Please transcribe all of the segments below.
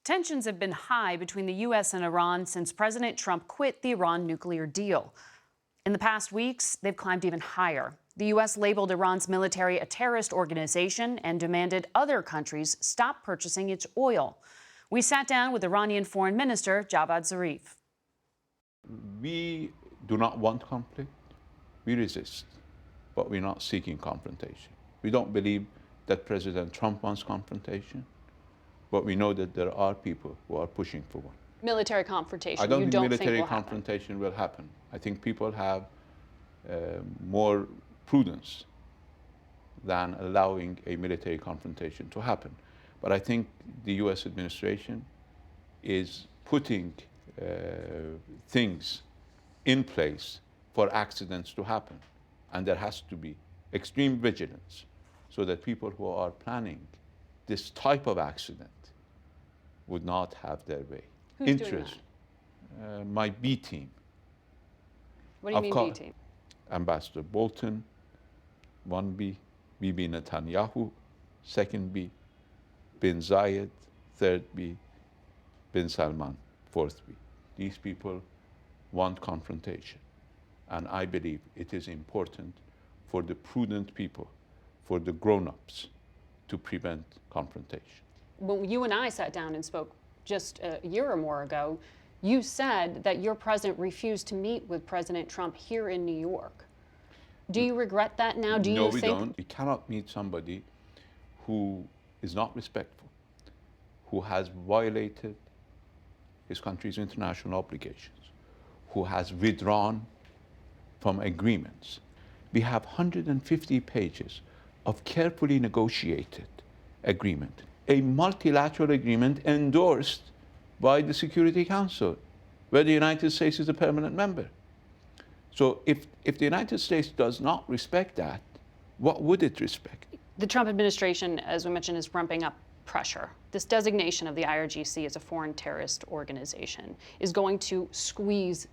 Tensions have been high between the U.S. and Iran since President Trump quit the Iran nuclear deal. In the past weeks, they've climbed even higher. The U.S. labeled Iran's military a terrorist organization and demanded other countries stop purchasing its oil. We sat down with Iranian Foreign Minister Javad Zarif. We do not want conflict. We resist, but we're not seeking confrontation. We don't believe that President Trump wants confrontation, but we know that there are people who are pushing for one. Military confrontation, I don't you think don't military think will confrontation will happen. I think people have more prudence than allowing a military confrontation to happen. But I think the U.S. administration is putting things in place for accidents to happen. And there has to be extreme vigilance so that people who are planning this type of accident would not have their way. Who's doing that? My B team. What do you mean B team? Ambassador Bolton, 1B, Bibi Netanyahu, 2nd B, bin Zayed, 3rd B, bin Salman, 4th B. These people want confrontation. And I believe it is important for the prudent people, for the grown-ups, to prevent confrontation. When you and I sat down and spoke just a year or more ago, you said that your president refused to meet with President Trump here in New York. Do you regret that now? No, we don't. We cannot meet somebody who is not respectful, who has violated his country's international obligations, who has withdrawn from agreements. We have 150 pages of carefully negotiated agreement, a multilateral agreement endorsed by the Security Council, where the United States is a permanent member. So if the United States does not respect that, what would it respect? The Trump administration, as we mentioned, is ramping up pressure. This designation of the IRGC as a foreign terrorist organization is going to squeeze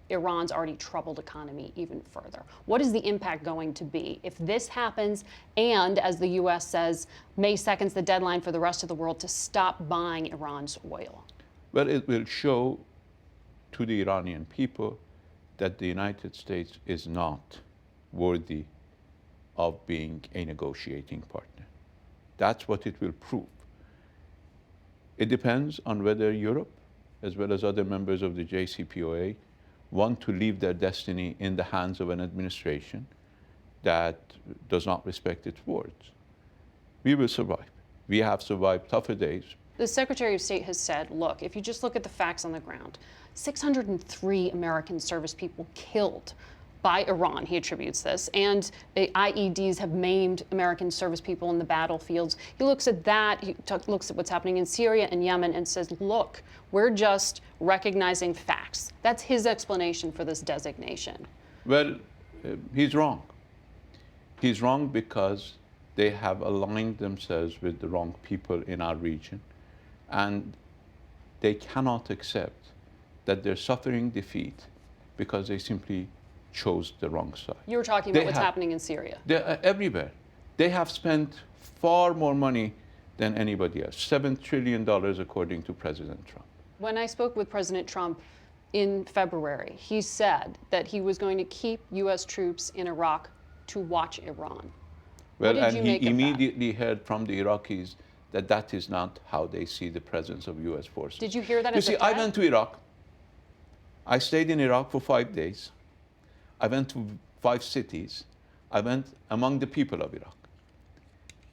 Iran's already troubled economy even further. What is the impact going to be if this happens and, as the U.S. says, May 2nd is the deadline for the rest of the world to stop buying Iran's oil? Well, it will show to the Iranian people that the United States is not worthy of being a negotiating partner. That's what it will prove. It depends on whether Europe, as well as other members of the JCPOA, want to leave their destiny in the hands of an administration that does not respect its words. We will survive. We have survived tougher days. The Secretary of State has said, look, if you just look at the facts on the ground, 603 American service people killed by Iran, he attributes this, and IEDs have maimed American service people in the battlefields. He looks at that, he looks at what's happening in Syria and Yemen and says, look, we're just recognizing facts. That's his explanation for this designation. Well, he's wrong. He's wrong because they have aligned themselves with the wrong people in our region, and they cannot accept that they're suffering defeat because they simply chose the wrong side. You were talking about what's happening in Syria. They're everywhere. They have spent far more money than anybody else, $7 trillion according to President Trump. When I spoke with President Trump in February, he said that he was going to keep U.S. troops in Iraq to watch Iran. Well, and he immediately heard from the Iraqis that that is not how they see the presence of U.S. forces. Did you hear that as a threat? I went to Iraq. I stayed in Iraq for 5 days. I went to 5 cities. I went among the people of Iraq.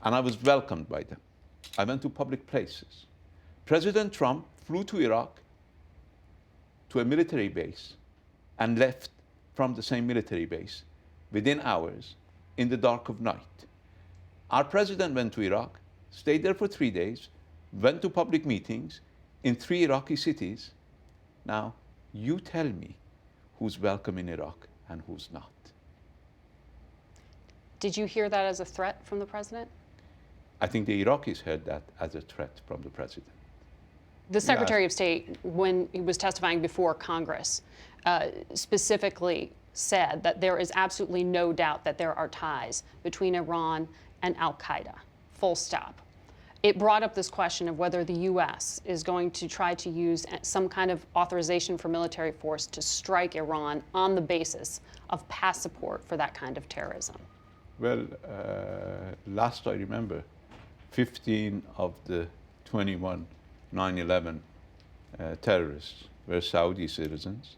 And I was welcomed by them. I went to public places. President Trump flew to Iraq, to a military base, and left from the same military base within hours in the dark of night. Our president went to Iraq, stayed there for 3 days, went to public meetings in 3 Iraqi cities. Now, you tell me who's welcome in Iraq and who's not. Did you hear that as a threat from the president? I think the Iraqis heard that as a threat from the president. The Secretary of State, when he was testifying before Congress, specifically said that there is absolutely no doubt that there are ties between Iran and al-Qaeda, full stop. it brought up this question of whether the U.S. is going to try to use some kind of authorization for military force to strike Iran on the basis of past support for that kind of terrorism. Well, last I remember, 15 of the 21 9/11 terrorists were Saudi citizens,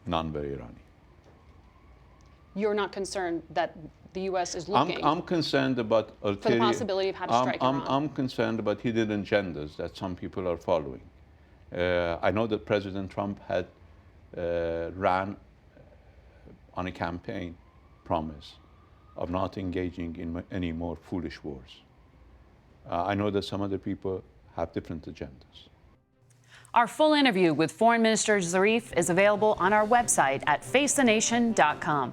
none were Iranian. You're not concerned that the U.S. is looking I'm concerned about for the possibility of how to strike Iran? I'm concerned about hidden agendas that some people are following. I know that President Trump had ran on a campaign promise of not engaging in any more foolish wars. I know that some other people have different agendas. Our full interview with Foreign Minister Zarif is available on our website at facethenation.com.